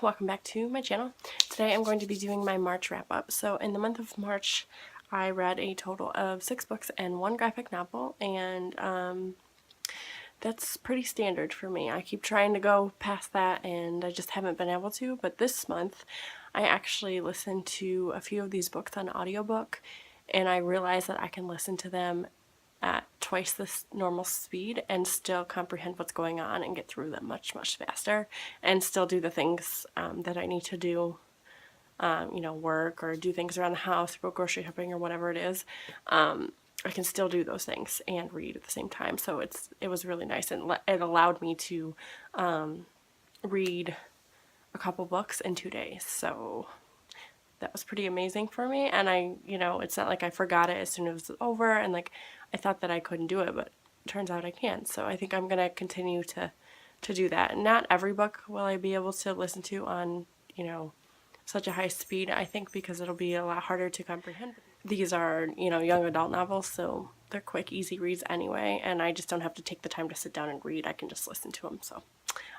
welcome back to my channel. Today I'm going to be doing my March wrap up. So in the month of March I read a total of 6 books and 1 graphic novel, and that's pretty standard for me. I keep trying to go past that and I just haven't been able to, but this month I actually listened to a few of these books on audiobook, and I realized that I can listen to them at twice the normal speed and still comprehend what's going on and get through them much faster, and still do the things that I need to do, work or do things around the house, go grocery shopping or whatever it is. I can still do those things and read at the same time. So it was really nice, and it allowed me to read a couple books in 2 days. So that was pretty amazing for me, and it's not like I forgot it as soon as it was over, and like I thought that I couldn't do it, but it turns out I can. So I think I'm gonna continue to do that. Not every book will I be able to listen to on such a high speed, I think, because it'll be a lot harder to comprehend. These are young adult novels, so they're quick, easy reads anyway, and I just don't have to take the time to sit down and read. I can just listen to them. So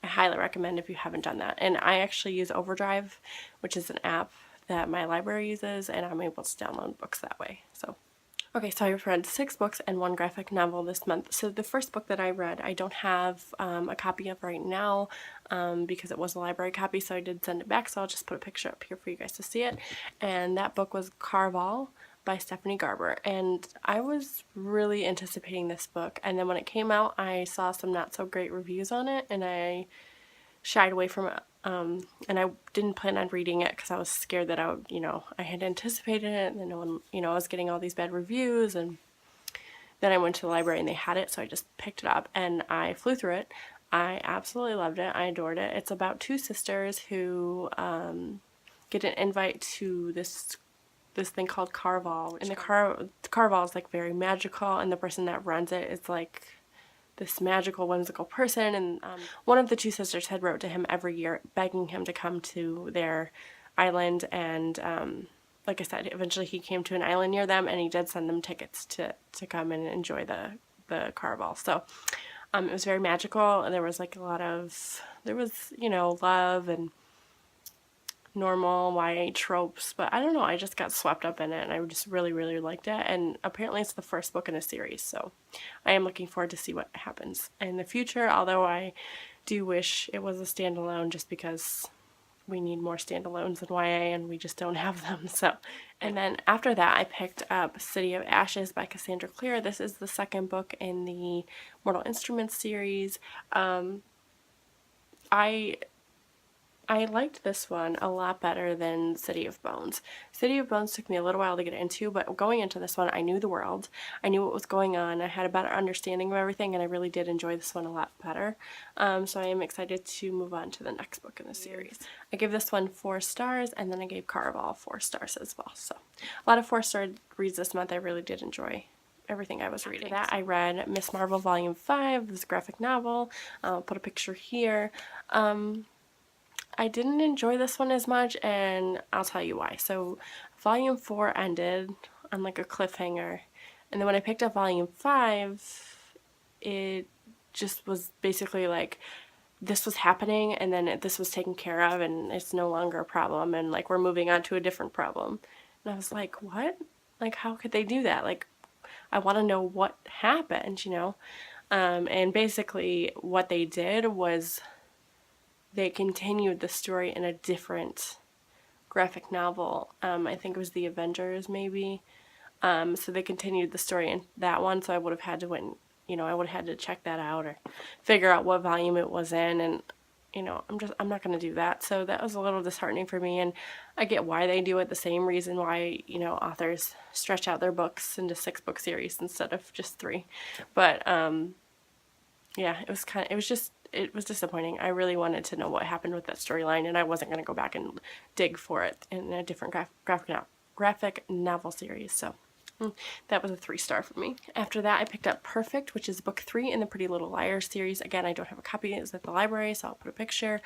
I highly recommend if you haven't done that. And I actually use Overdrive, which is an app that my library uses, and I'm able to download books that way. So okay, so I've read 6 books and 1 graphic novel this month. So the first book that I read, I don't have a copy of right now because it was a library copy, so I did send it back, so I'll just put a picture up here for you guys to see it. And that book was Carval by Stephanie Garber, and I was really anticipating this book, and then when it came out I saw some not so great reviews on it and I shied away from it. And I didn't plan on reading it because I was scared that I had anticipated it, and then no one, I was getting all these bad reviews, and then I went to the library and they had it, so I just picked it up and I flew through it. I absolutely loved it. I adored it. It's about 2 sisters who get an invite to this thing called Carval, and the Carval is like very magical, and the person that runs it is like this magical, whimsical person, and one of the 2 sisters had wrote to him every year begging him to come to their island, and like I said, eventually he came to an island near them, and he did send them tickets to come and enjoy the Carval. So it was very magical, and there was like a lot of, love and normal YA tropes, but I don't know, I just got swept up in it, and I just really liked it. And apparently it's the first book in a series, so I am looking forward to see what happens in the future, although I do wish it was a standalone, just because we need more standalones in YA and we just don't have them. So, and then after that I picked up City of Ashes by Cassandra Clare. This is the second book in the Mortal Instruments series. I liked this one a lot better than City of Bones. City of Bones took me a little while to get into, but going into this one I knew the world, I knew what was going on, I had a better understanding of everything, and I really did enjoy this one a lot better. So I am excited to move on to the next book in the series. I gave this one 4 stars, and then I gave Carval 4 stars as well. So a lot of 4-star reads this month. I really did enjoy everything I was reading. After that I read Miss Marvel Volume 5, this graphic novel. I'll put a picture here. I didn't enjoy this one as much, and I'll tell you why. So Volume 4 ended on like a cliffhanger, and then when I picked up Volume 5, it just was basically like this was happening, and then this was taken care of, and it's no longer a problem, and like we're moving on to a different problem. And I was like, what? Like, how could they do that? Like, I want to know what happened, and basically what they did was they continued the story in a different graphic novel. I think it was The Avengers, maybe. So they continued the story in that one, so I would have had to I would have had to check that out or figure out what volume it was in, and I'm not going to do that. So that was a little disheartening for me, and I get why they do it, the same reason why authors stretch out their books into 6-book series instead of just 3. But yeah, it was disappointing. I really wanted to know what happened with that storyline, and I wasn't going to go back and dig for it in a different graphic novel series. So that was a 3-star for me. After that I picked up Perfect, which is book 3 in the Pretty Little Liars series. Again, I don't have a copy. It's at the library, so I'll put a picture.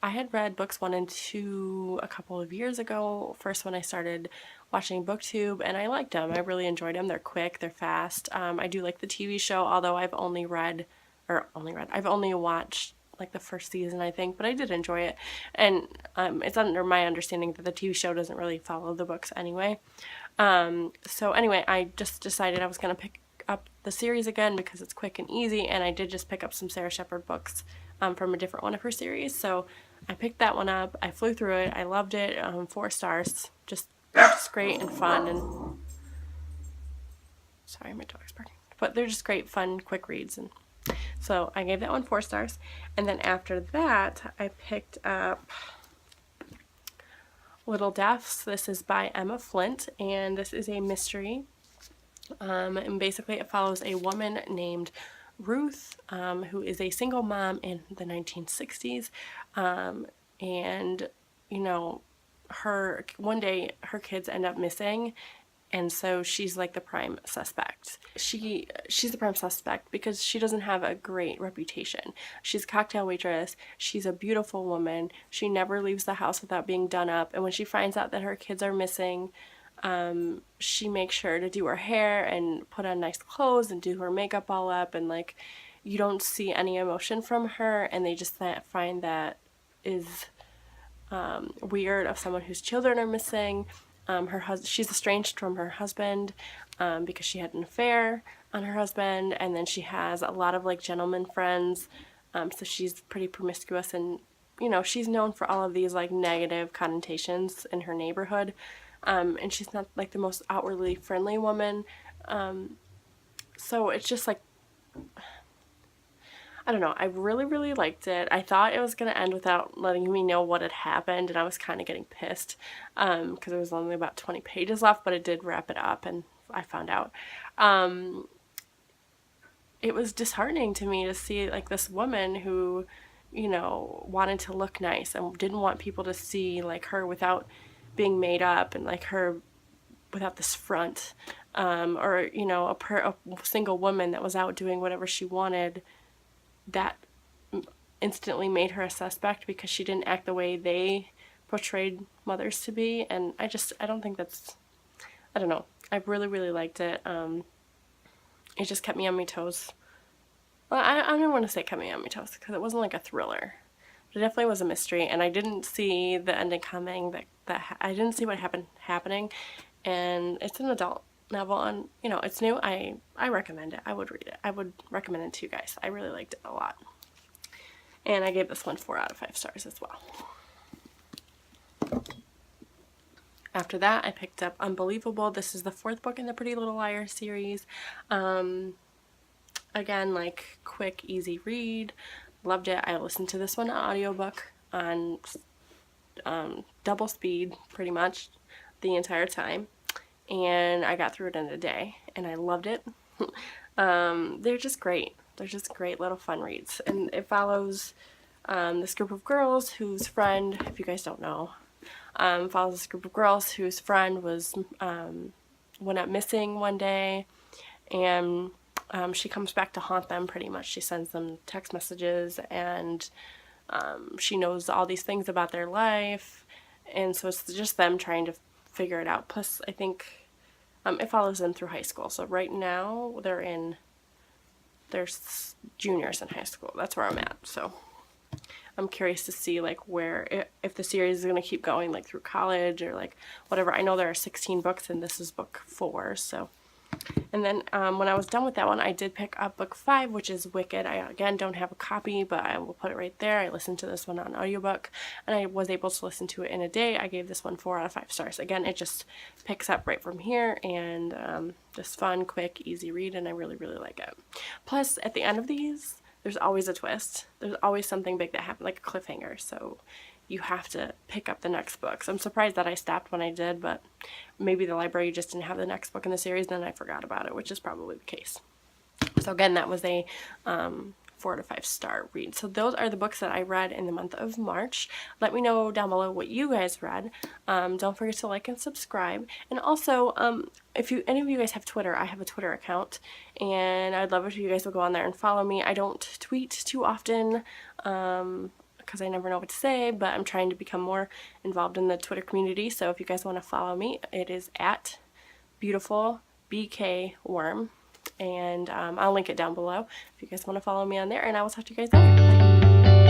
I had read books 1 and 2 a couple of years ago, first when I started watching BookTube, and I liked them. I really enjoyed them. They're quick, they're fast. I do like the TV show, although I've only watched like the first season, I think, but I did enjoy it. And it's under my understanding that the TV show doesn't really follow the books anyway. So anyway, I just decided I was going to pick up the series again because it's quick and easy, and I did just pick up some Sarah Shepard books from a different one of her series. So I picked that one up. I flew through it. I loved it. 4 stars. Just great and fun. And sorry, my dog's barking. But they're just great, fun, quick reads. And so I gave that one 4 stars. And then after that, I picked up Little Deaths. This is by Emma Flint, and this is a mystery. And basically it follows a woman named Ruth, who is a single mom in the 1960s. And, you know, one day her kids end up missing, and so she's like the prime suspect. She's the prime suspect because she doesn't have a great reputation. She's a cocktail waitress. She's a beautiful woman. She never leaves the house without being done up. And when she finds out that her kids are missing, she makes sure to do her hair and put on nice clothes and do her makeup all up. And like, you don't see any emotion from her, and they just find that is weird of someone whose children are missing. She's estranged from her husband because she had an affair on her husband, and then she has a lot of like gentleman friends, so she's pretty promiscuous, and you know, she's known for all of these like negative connotations in her neighborhood, and she's not like the most outwardly friendly woman, so it's just like, I don't know, I really, really liked it. I thought it was going to end without letting me know what had happened, and I was kind of getting pissed because there was only about 20 pages left, but it did wrap it up, and I found out. It was disheartening to me to see like this woman who, you know, wanted to look nice and didn't want people to see like her without being made up and like her without this front, or, you know, a single woman that was out doing whatever she wanted, that instantly made her a suspect because she didn't act the way they portrayed mothers to be. And I don't think that's, I don't know, I really, really liked it. It just kept me on my toes. Well, I don't want to say kept me on my toes because it wasn't like a thriller, but it definitely was a mystery, and I didn't see the ending coming, I didn't see what happening, and it's an adult novel, and you know, it's new. I recommend it. I would read it. I would recommend it to you guys. I really liked it a lot, and I gave this one 4 out of 5 stars as well. After that, I picked up Unbelievable. This is the 4th book in the Pretty Little Liars series. Again, like quick, easy read. Loved it. I listened to this one on audiobook on double speed pretty much the entire time, and I got through it in a day, and I loved it. They're just great. They're just great little fun reads, and it follows this group of girls whose friend, if you guys don't know, follows this group of girls whose friend went up missing one day, and she comes back to haunt them pretty much. She sends them text messages, and she knows all these things about their life, and so it's just them trying to figure it out. Plus, I think it follows them through high school. So right now they're juniors in high school. That's where I'm at. So I'm curious to see like if the series is going to keep going like through college or like whatever. I know there are 16 books and this is book 4. So, and then when I was done with that one, I did pick up book 5, which is Wicked. I again don't have a copy, but I will put it right there. I listened to this one on audiobook, and I was able to listen to it in a day. I gave this one 4 out of 5 stars. Again, it just picks up right from here, and just fun, quick, easy read, and I really, really like it. Plus, at the end of these, there's always a twist. There's always something big that happened, like a cliffhanger, so you have to pick up the next book. So I'm surprised that I stopped when I did, but maybe the library just didn't have the next book in the series, and then I forgot about it, which is probably the case. So again, that was a 4 to 5 star read. So those are the books that I read in the month of March. Let me know down below what you guys read. Don't forget to like and subscribe. And also, if any of you guys have Twitter, I have a Twitter account, and I'd love it if you guys will go on there and follow me. I don't tweet too often, because I never know what to say, but I'm trying to become more involved in the Twitter community. So if you guys want to follow me, it is at Beautiful Bookworm, and I'll link it down below if you guys want to follow me on there, and I will talk to you guys later. Bye.